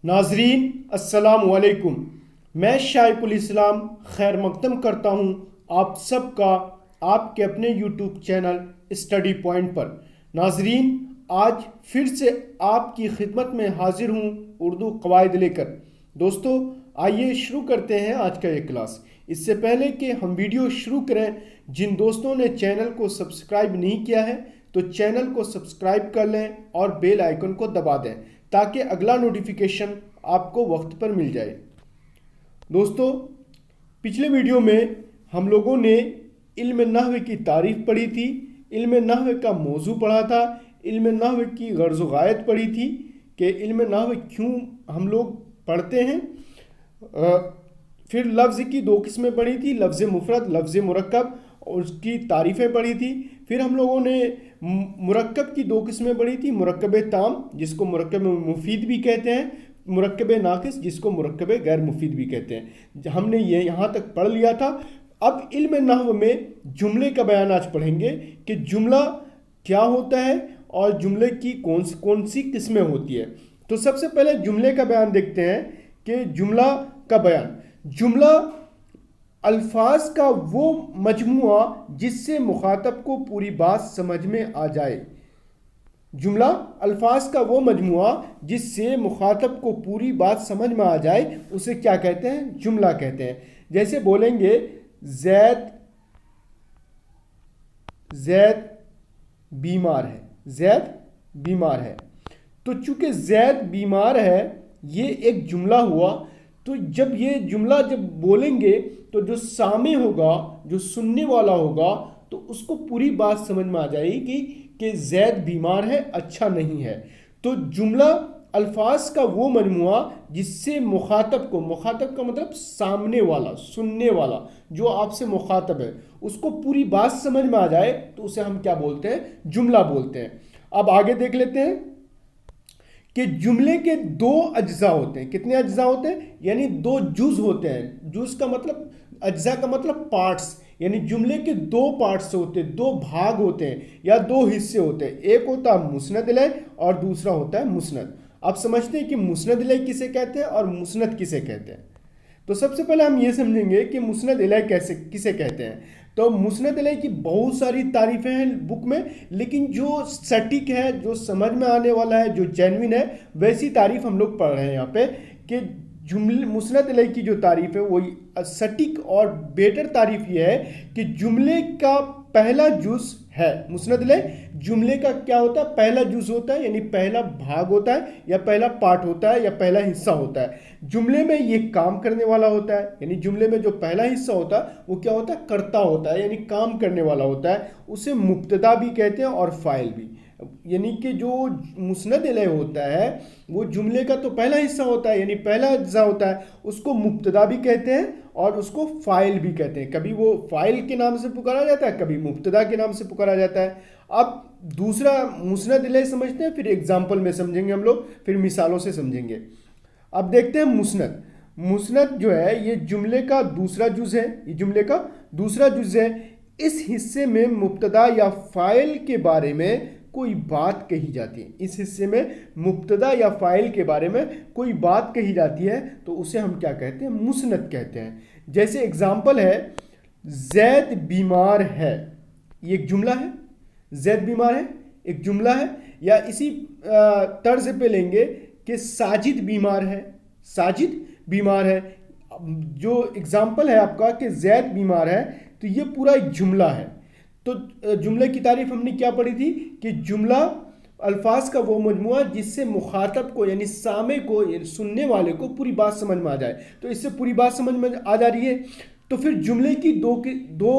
ناظرین السلام علیکم، میں شائق الاسلام خیر مقدم کرتا ہوں آپ سب کا آپ کے اپنے یوٹیوب چینل اسٹڈی پوائنٹ پر۔ ناظرین، آج پھر سے آپ کی خدمت میں حاضر ہوں اردو قواعد لے کر۔ دوستو، آئیے شروع کرتے ہیں آج کا یہ کلاس۔ اس سے پہلے کہ ہم ویڈیو شروع کریں، جن دوستوں نے چینل کو سبسکرائب نہیں کیا ہے تو چینل کو سبسکرائب کر لیں اور بیل آئیکن کو دبا دیں تاکہ اگلا نوٹیفیکیشن آپ کو وقت پر مل جائے۔ دوستو، پچھلے ویڈیو میں ہم لوگوں نے علم نحو کی تعریف پڑھی تھی، علم نحو کا موضوع پڑھا تھا، علم نحو کی غرض و غایت پڑھی تھی کہ علم نحو کیوں ہم لوگ پڑھتے ہیں۔ پھر لفظ کی دو قسمیں پڑھی تھی، لفظ مفرد، لفظ مرکب، اور اس کی تعریفیں پڑھی تھی۔ پھر ہم لوگوں نے مرکب کی دو قسمیں پڑھی تھی، مرکب تام جس کو مرکب مفید بھی کہتے ہیں، مرکب ناقص جس کو مرکب غیر مفید بھی کہتے ہیں۔ ہم نے یہ یہاں تک پڑھ لیا تھا۔ اب علم نحو میں جملے کا بیان آج پڑھیں گے کہ جملہ کیا ہوتا ہے اور جملے کی کون سی قسمیں ہوتی ہے۔ تو سب سے پہلے جملے کا بیان دیکھتے ہیں کہ جملہ کا بیان، جملہ الفاظ کا وہ مجموعہ جس سے مخاطب کو پوری بات سمجھ میں آ جائے۔ جملہ الفاظ کا وہ مجموعہ جس سے مخاطب کو پوری بات سمجھ میں آ جائے اسے کیا کہتے ہیں؟ جملہ کہتے ہیں۔ جیسے بولیں گے زید بیمار ہے، زید بیمار ہے۔ تو چونکہ زید بیمار ہے یہ ایک جملہ ہوا، تو جب یہ جملہ جب بولیں گے تو جو سامع ہوگا، جو سننے والا ہوگا، تو اس کو پوری بات سمجھ میں آ جائے گی کہ زید بیمار ہے، اچھا نہیں ہے۔ تو جملہ الفاظ کا وہ مجموعہ جس سے مخاطب کا مطلب سامنے والا، سننے والا جو آپ سے مخاطب ہے، اس کو پوری بات سمجھ میں آ جائے تو اسے ہم کیا بولتے ہیں؟ جملہ بولتے ہیں۔ اب آگے دیکھ لیتے ہیں کہ جملے کے دو اجزاء ہوتے ہیں۔ کتنے اجزاء ہوتے ہیں؟ یعنی دو جز ہوتے ہیں۔ جز کا مطلب، اجزاء کا مطلب پارٹس، یعنی جملے کے دو پارٹس ہوتے ہیں، دو بھاگ ہوتے ہیں یا دو حصے ہوتے ہیں۔ ایک ہوتا ہے مسند الیہ اور دوسرا ہوتا ہے مسند۔ آپ سمجھتے ہیں کہ مسند الیہ کسے کہتے ہیں اور مسند کسے کہتے ہیں؟ تو سب سے پہلے ہم یہ سمجھیں گے کہ مسند الیہ کسے کہتے ہیں۔ تو مسند الیہ کی بہت ساری تعریفیں ہیں بک میں، لیکن جو سٹیک ہے، جو سمجھ میں آنے والا ہے، جو جینوین ہے، ویسی تعریف ہم لوگ پڑھ رہے ہیں یہاں پہ کہ مسند الیہ کی جو تعریف ہے وہ سٹیک اور بیٹر تعریف یہ ہے کہ جملے کا پہلا جز ہے۔ مسند الیہ جملے کا کیا ہوتا ہے؟ پہلا جز ہوتا ہے، یعنی پہلا بھاگ ہوتا ہے یا پہلا پارٹ ہوتا ہے یا پہلا حصہ ہوتا ہے۔ جملے میں یہ کام کرنے والا ہوتا ہے، یعنی جملے میں جو پہلا حصہ ہوتا ہے وہ کیا ہوتا ہے؟ کرتا ہوتا ہے، یعنی کام کرنے والا ہوتا ہے۔ اسے مبتدا بھی کہتے ہیں اور فاعل بھی۔ یعنی کہ جو مسند الیہ ہوتا ہے وہ جملے کا تو پہلا حصہ ہوتا ہے، یعنی پہلا اجزا ہوتا ہے، اس کو مبتدا بھی کہتے ہیں اور اس کو فاعل بھی کہتے ہیں۔ کبھی وہ فاعل کے نام سے پکارا جاتا ہے، کبھی مبتدا کے نام سے پکارا جاتا ہے۔ اب دوسرا مسند الیہ سمجھتے ہیں، پھر ایگزامپل میں سمجھیں گے ہم لوگ، پھر مثالوں سے سمجھیں گے۔ اب دیکھتے ہیں مسند جو ہے یہ جملے کا دوسرا جز ہے، یہ جملے کا دوسرا جز ہے۔ اس حصے میں مبتدا یا فاعل کے بارے میں کوئی بات کہی جاتی ہے، اس حصے میں مبتدا یا فاعل کے بارے میں کوئی بات کہی جاتی ہے تو اسے ہم کیا کہتے ہیں؟ مسند کہتے ہیں۔ جیسے اگزامپل ہے زید بیمار ہے، یہ ایک جملہ ہے، زید بیمار ہے ایک جملہ ہے۔ یا اسی طرز پہ لیں گے کہ ساجد بیمار ہے، ساجد بیمار ہے۔ جو اگزامپل ہے آپ کا کہ زید بیمار ہے تو یہ پورا ایک جملہ ہے۔ تو جملے کی تعریف ہم نے کیا پڑھی تھی کہ جملہ الفاظ کا وہ مجموعہ جس سے مخاطب کو، یعنی سامع کو، یعنی سننے والے کو پوری بات سمجھ میں آ جائے۔ تو اس سے پوری بات سمجھ میں آ جا رہی ہے۔ تو پھر جملے کی دو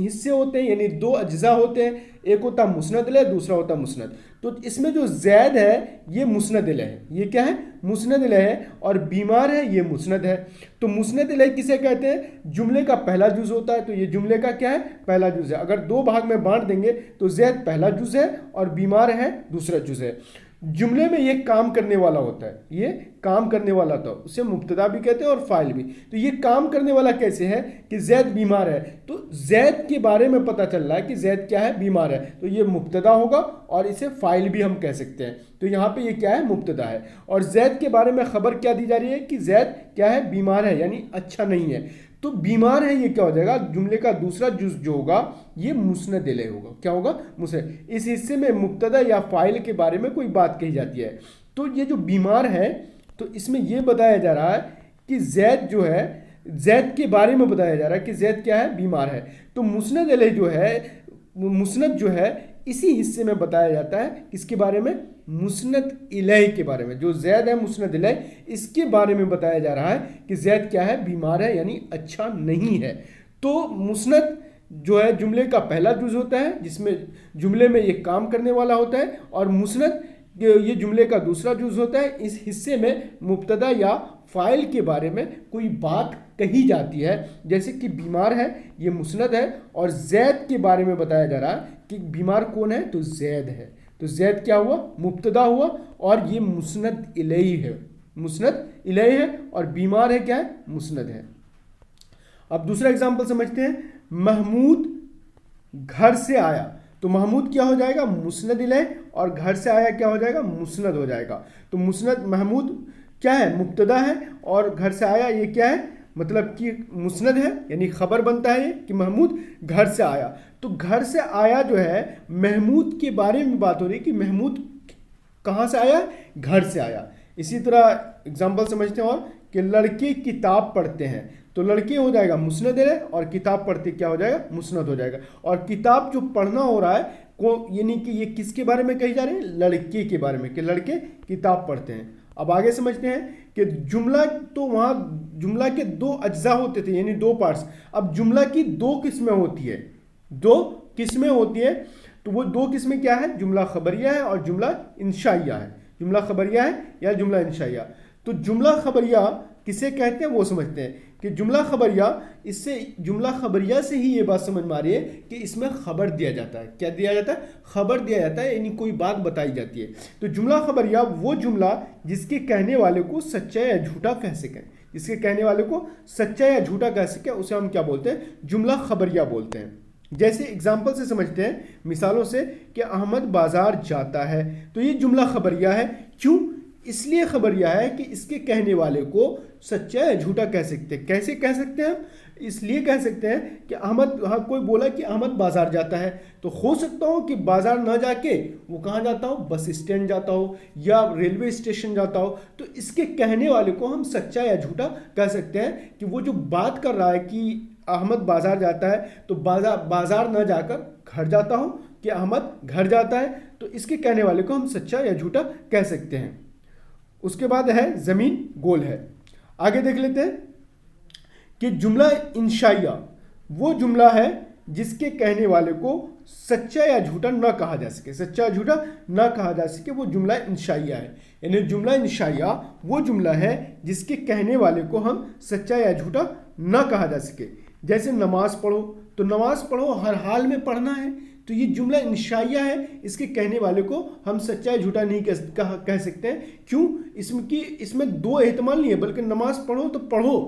حصے ہوتے ہیں، یعنی دو اجزاء ہوتے ہیں، ایک ہوتا مسند الیہ، دوسرا ہوتا مسند۔ تو اس میں جو زید ہے یہ مسند الیہ ہے، یہ کیا ہے؟ مسند الیہ ہے، اور بیمار ہے یہ مسند ہے۔ تو مسند الیہ کسے کہتے ہیں؟ جملے کا پہلا جز ہوتا ہے، تو یہ جملے کا کیا ہے؟ پہلا جز ہے۔ اگر دو بھاگ میں بانٹ دیں گے تو زید پہلا جز ہے اور بیمار ہے دوسرا جز ہے۔ جملے میں یہ کام کرنے والا ہوتا ہے، یہ کام کرنے والا ہوتا ہے، اسے مبتدا بھی کہتے ہیں اور فاعل بھی. تو یہ کام کرنے والا کیسے ہے کہ زید بیمار ہے، تو زید کے بارے میں پتہ چل رہا ہے کہ زید کیا ہے، بیمار ہے، تو یہ مبتدا ہوگا اور اسے فاعل بھی ہم کہہ سکتے ہیں. تو یہاں پہ یہ کیا ہے، مبتدا ہے. اور زید کے بارے میں خبر کیا دی جا رہی ہے کہ زید کیا ہے، بیمار ہے، یعنی اچھا نہیں ہے. تو بیمار ہے یہ کیا ہو جائے گا، جملے کا دوسرا جز جو ہوگا یہ مسند الیہ ہوگا. کیا ہوگا، مسند. اس حصے میں مبتدا یا فاعل کے بارے میں کوئی بات کہی جاتی ہے. تو یہ جو بیمار ہے تو اس میں یہ بتایا جا رہا ہے کہ زید جو ہے، زید کے بارے میں بتایا جا رہا ہے کہ زید کیا ہے، بیمار ہے. تو مسند الیہ جو ہے، مسند جو ہے اسی حصے میں بتایا جاتا ہے کس کے بارے میں، مسند الیہ کے بارے میں. جو زید ہے مسند الیہ، اس کے بارے میں بتایا جا رہا ہے کہ زید کیا ہے، بیمار ہے، یعنی اچھا نہیں ہے. تو مسند جو ہے جملے کا پہلا جز ہوتا ہے جس میں جملے میں یہ کام کرنے والا ہوتا ہے، اور مسند یہ جملے کا دوسرا جز ہوتا ہے. اس حصے میں مبتدا یا فاعل کے بارے میں کوئی بات کہی جاتی ہے، جیسے کہ بیمار ہے یہ مسند ہے، اور زید کے بارے میں بتایا جا رہا ہے کہ بیمار کون ہے، تو زید ہے. تو زید کیا ہوا، مبتدا ہوا، اور یہ مسند الیہ ہے، مسند الیہ ہے، اور بیمار ہے کیا ہے، مسند ہے. اب دوسرا اگزامپل سمجھتے ہیں. محمود گھر سے آیا. تو محمود کیا ہو جائے گا، مسند الیہ، اور گھر سے آیا کیا ہو جائے گا، مسند ہو جائے گا. تو مسند، محمود کیا ہے، مبتدا ہے، اور گھر سے آیا یہ کیا ہے، مطلب کہ مسند ہے، یعنی خبر بنتا ہے یہ کہ محمود گھر سے آیا. تو گھر سے آیا جو ہے محمود کے بارے میں بات ہو رہی ہے کہ محمود کہاں سے آیا، گھر سے آیا. اسی طرح اگزامپل سمجھتے ہیں اور کہ لڑکے کتاب پڑھتے ہیں. تو لڑکے ہو جائے گا مسند الیہ، اور کتاب پڑھتے کیا ہو جائے گا، مسند ہو جائے گا. اور کتاب جو پڑھنا ہو رہا ہے یعنی کہ یہ کس کے بارے میں کہی جا رہی ہے، لڑکے کے بارے میں، کہ لڑکے کتاب پڑھتے ہیں. اب آگے سمجھتے ہیں کہ جملہ، تو وہاں جملہ کے دو اجزاء ہوتے تھے، یعنی دو پارٹس. اب جملہ کی دو قسمیں ہوتی ہے، دو قسمیں ہوتی ہیں. تو وہ دو قسمیں کیا ہے، جملہ خبریہ ہے اور جملہ انشائیہ ہے. جملہ خبریہ ہے یا جملہ انشائیہ. تو جملہ خبریہ کسے کہتے ہیں وہ سمجھتے ہیں کہ جملہ خبریہ، اس سے جملہ خبریہ سے ہی یہ بات سمجھ میں آ رہی ہے کہ اس میں خبر دیا جاتا ہے. کیا دیا جاتا ہے، خبر دیا جاتا ہے، یعنی کوئی بات بتائی جاتی ہے. تو جملہ خبریہ وہ جملہ جس کے کہنے والے کو سچا یا جھوٹا کہہ سکیں، جس کے کہنے والے کو سچا یا جھوٹا کہہ سکیں، اسے ہم کیا بولتے ہیں، جملہ خبریہ بولتے ہیں. جیسے اگزامپل سے سمجھتے ہیں، مثالوں سے، کہ احمد بازار جاتا ہے. تو یہ جملہ خبریہ ہے. کیوں، اس لیے خبریہ ہے کہ اس کے کہنے والے کو سچا یا جھوٹا کہہ سکتے ہیں. کیسے کہہ سکتے ہیں، اس لیے کہہ سکتے ہیں کہ احمد، ہاں کوئی بولا کہ احمد بازار جاتا ہے، تو ہو سکتا ہو کہ بازار نہ جا کے وہ کہاں جاتا ہو، بس اسٹینڈ جاتا ہو یا ریلوے اسٹیشن جاتا ہو. تو اس کے کہنے والے کو ہم سچا یا جھوٹا کہہ سکتے ہیں کہ وہ جو بات کر رہا ہے کہ احمد بازار جاتا ہے، تو بازار نہ جا کر گھر جاتا ہو، کہ احمد گھر جاتا ہے، تو اس کے کہنے والے کو ہم سچا یا جھوٹا کہہ سکتے ہیں. اس کے بعد ہے زمین گول ہے. آگے دیکھ لیتے ہیں کہ جملہ انشائیہ وہ جملہ ہے جس کے کہنے والے کو سچا یا جھوٹا نہ کہا جا سکے. سچا یا جھوٹا نہ کہا جا سکے، وہ جملہ انشائیہ ہے. یعنی جملہ انشائیہ وہ جملہ ہے جس کے کہنے والے کو ہم سچا یا جھوٹا نہ کہا جا سکے. جیسے نماز پڑھو، تو نماز پڑھو ہر حال میں پڑھنا ہے، تو یہ جملہ انشائیہ ہے. اس کے کہنے والے کو ہم سچا یا جھوٹا نہیں کہہ سکتے ہیں. کیوں، اس میں دو احتمال نہیں ہے، بلکہ نماز پڑھو تو پڑھو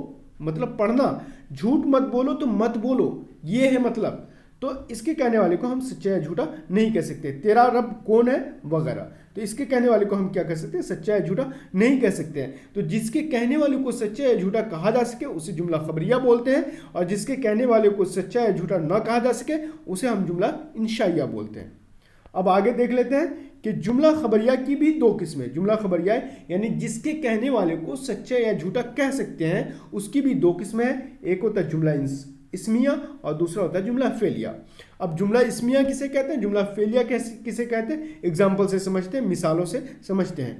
مطلب پڑھنا، جھوٹ مت بولو تو مت بولو، یہ ہے مطلب. تو اس کے کہنے والے کو ہم سچا یا جھوٹا نہیں کہہ سکتے. تیرا رب کون ہے وغیرہ، تو اس کے کہنے والے کو ہم کیا کہہ سکتے ہیں، سچا یا جھوٹا نہیں کہہ سکتے ہیں. تو جس کے کہنے والے کو سچا یا جھوٹا کہا جا سکے اسے جملہ خبریہ بولتے ہیں، اور جس کے کہنے والے کو سچا یا جھوٹا نہ کہا جا سکے اسے ہم جملہ انشائیہ بولتے ہیں. اب آگے دیکھ لیتے ہیں کہ جملہ خبریہ کی بھی دو قسمیں. جملہ خبریہ یعنی جس کے کہنے والے کو سچا یا جھوٹا کہہ سکتے ہیں، اس کی بھی دو قسمیں ہیں. ایک ہوتا ہے جملہ اسمیہ اور دوسرا ہوتا ہے جملہ فعلیہ. اب جملہ اسمیہ کسے کہتے ہیں، جملہ فعلیہ کسے کہتے ہیں، اگزامپل سے سمجھتے ہیں، مثالوں سے سمجھتے ہیں.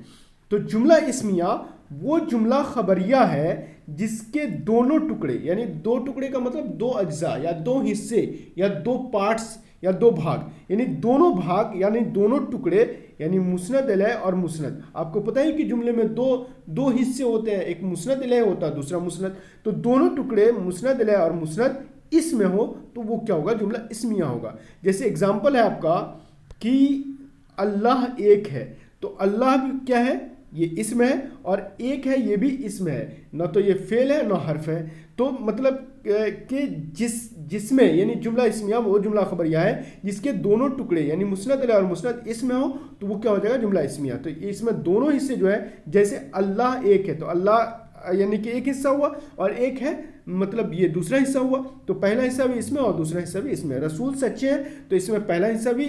تو جملہ اسمیہ وہ جملہ خبریہ ہے جس کے دونوں ٹکڑے، یعنی دو ٹکڑے کا مطلب دو اجزاء یا دو حصے یا دو پارٹس یا دو بھاگ، یعنی دونوں بھاگ یعنی دونوں ٹکڑے، یعنی مسند الیہ اور مسند. آپ کو پتہ ہے کہ جملے میں دو حصے ہوتے ہیں، ایک مسند الیہ ہوتا ہے، دوسرا مسند. تو دونوں ٹکڑے مسند الیہ اور مسند اس میں ہو تو وہ کیا ہوگا، جملہ اسمیہ ہوگا. جیسے اگزامپل ہے آپ کا کہ اللہ ایک ہے، تو اللہ بھی کیا ہے, یہ اسم ہے, اور ایک ہے یہ بھی اسم ہے, نہ تو یہ فعل ہے نہ حرف ہے. تو مطلب کہ جس میں یعنی جملہ اسمیہ وہ جملہ خبریہ ہے جس کے دونوں ٹکڑے یعنی مسند الیہ اور مسند اسم ہو تو وہ کیا ہو جائے گا, جملہ اسمیہ. تو اس میں دونوں حصے جو ہے, جیسے اللہ ایک ہے تو اللہ یعنی کہ ایک حصہ ہوا, اور ایک ہے مطلب یہ دوسرا حصہ ہوا, تو پہلا حصہ بھی اس میں اور دوسرا حصہ بھی اس میں. رسول سچے ہیں تو اس میں پہلا حصہ بھی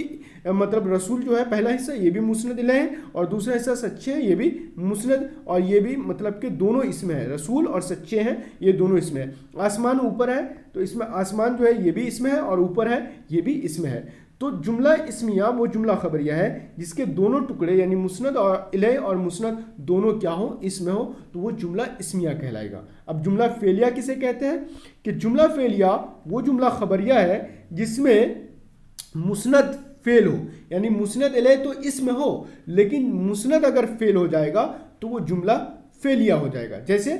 مطلب رسول جو ہے پہلا حصہ یہ بھی مسند الیہ ہے, اور دوسرا حصہ سچے ہیں یہ بھی مسند, اور یہ بھی مطلب کہ دونوں اس میں ہے, رسول اور سچے ہیں یہ دونوں اس میں ہے. آسمان اوپر ہے تو اس میں آسمان جو ہے یہ بھی اس میں ہے, اور اوپر ہے یہ بھی اس میں ہے. تو جملہ اسمیہ وہ جملہ خبریہ ہے جس کے دونوں ٹکڑے یعنی مسند اور الیہ اور مسند دونوں کیا ہو, اس میں ہو, تو وہ جملہ اسمیہ کہلائے گا. اب جملہ فعلیہ کسے کہتے ہیں کہ جملہ فعلیہ وہ جملہ خبریہ ہے جس میں مسند فعل ہو, یعنی مسند الیہ تو اسم ہو لیکن مسند اگر فعل ہو جائے گا تو وہ جملہ فعلیہ ہو جائے گا. جیسے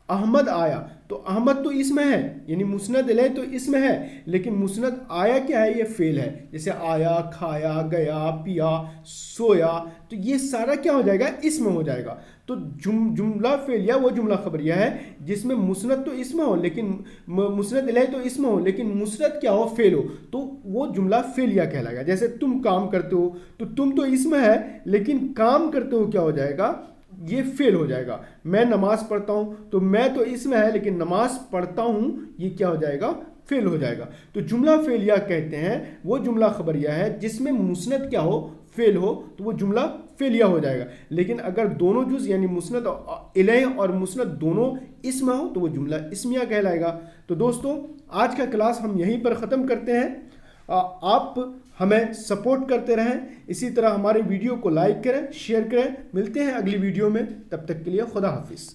احمد آیا تو احمد تو اسم ہے یعنی مسند الیہ تو اسم ہے, لیکن مسند آیا کیا ہے, یہ فعل ہے. جیسے آیا, کھایا, گیا, پیا, سویا, تو یہ سارا کیا ہو جائے گا, اسم ہو جائے گا. تو جملہ فعلیہ وہ جملہ خبریہ ہے جس میں مسند تو اسم ہو لیکن مسند الیہ تو اسم ہو لیکن مسند کیا ہو, فعل ہو, تو وہ جملہ فعلیہ کہلائے گا. جیسے تم کام کرتے ہو تو تم تو اسم ہے لیکن کام کرتے ہو کیا ہو جائے گا, یہ فعل ہو جائے گا. میں نماز پڑھتا ہوں تو میں تو اسم ہے لیکن نماز پڑھتا ہوں یہ کیا ہو جائے گا, فعل ہو جائے گا. تو جملہ فعلیہ کہتے ہیں وہ جملہ خبریہ ہے جس میں مسند کیا ہو, فعل ہو, تو وہ جملہ فعلیہ ہو جائے گا. لیکن اگر دونوں جز یعنی مسند الیہ اور مسند دونوں اسم ہو تو وہ جملہ اسمیہ کہلائے گا. تو دوستو آج کا کلاس ہم یہیں پر ختم کرتے ہیں. آپ ہمیں سپورٹ کرتے رہیں, اسی طرح ہمارے ویڈیو کو لائک کریں, شیئر کریں. ملتے ہیں اگلی ویڈیو میں, تب تک کے لیے خدا حافظ.